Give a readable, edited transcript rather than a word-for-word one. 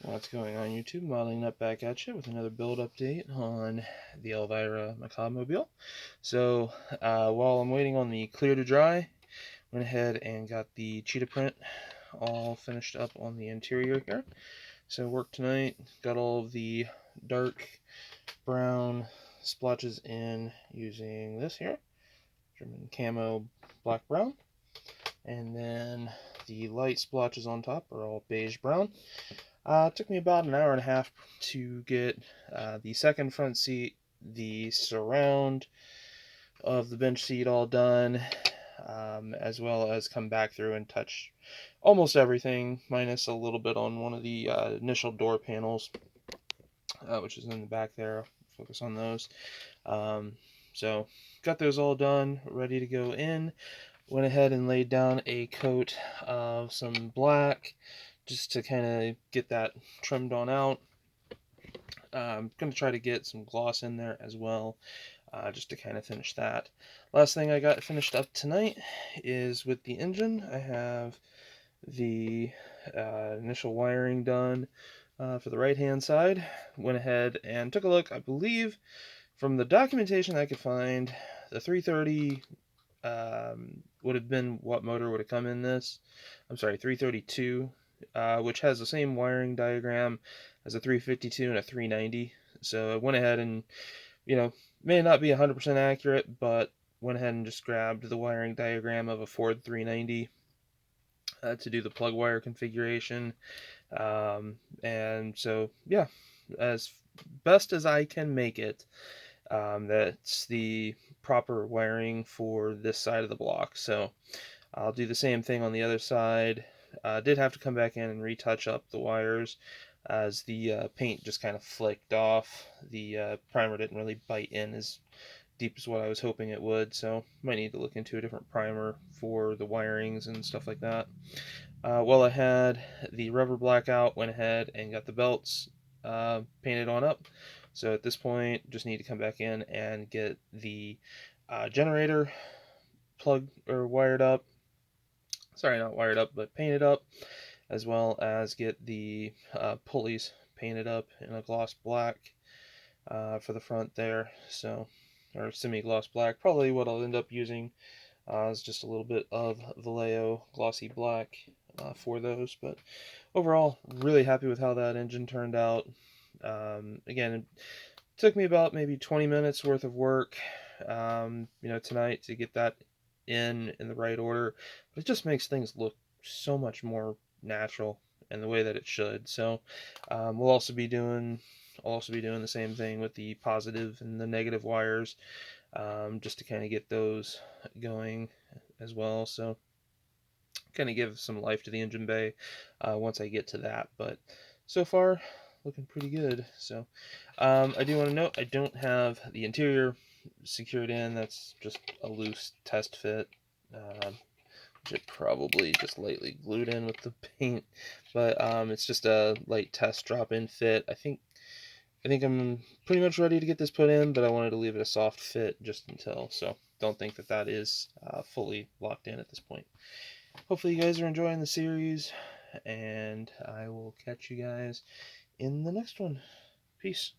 What's going on, YouTube? Modeling up back at you with another build update on the Elvira Macabre Mobile. So while I'm waiting on the clear to dry, went ahead and got the cheetah print all finished up on the interior here. So worked tonight, got all of the dark brown splotches in using this here, German camo black brown, and then the light splotches on top are all beige brown. It took me about an hour and a half to get the second front seat, the surround of the bench seat all done, as well as come back through and touch almost everything, minus a little bit on one of the initial door panels, which is in the back there. I'll focus on those. So got those all done, ready to go in. Went ahead and laid down a coat of some black just to kind of get that trimmed on out. I'm going to try to get some gloss in there as well, just to kind of finish that. Last thing I got finished up tonight is with the engine. I have the initial wiring done for the right hand side. Went ahead and took a look. I believe from the documentation I could find, the 330 would have been what motor would have come in this. I'm sorry, 332, which has the same wiring diagram as a 352 and a 390. So I went ahead and, may not be 100% accurate, but went ahead and just grabbed the wiring diagram of a Ford 390 to do the plug wire configuration. And so, yeah, as best as I can make it, that's the proper wiring for this side of the block. So I'll do the same thing on the other side. Did have to come back in and retouch up the wires as the paint just kind of flaked off. The primer didn't really bite in as deep as what I was hoping it would, so might need to look into a different primer for the wirings and stuff like that. While I had the rubber black out, went ahead and got the belts painted on up. So at this point, just need to come back in and get the generator plugged or wired up. Sorry, not wired up, but painted up, as well as get the pulleys painted up in a gloss black for the front there. So, or semi-gloss black. Probably what I'll end up using is just a little bit of Vallejo glossy black for those. But overall, really happy with how that engine turned out. Again, it took me about maybe 20 minutes worth of work, tonight to get that in the right order. But it just makes things look so much more natural in the way that it should. So we'll also be doing the same thing with the positive and the negative wires, just to kind of get those going as well. So kind of give some life to the engine bay once I get to that. But so far, looking pretty good. So I do want to note I don't have the interior secured in. That's just a loose test fit, which it probably just lightly glued in with the paint. But it's just a light test drop-in fit. I think I'm pretty much ready to get this put in, but I wanted to leave it a soft fit just until. So don't think that is fully locked in at this point. Hopefully you guys are enjoying the series, and I will catch you guys in the next one. Peace.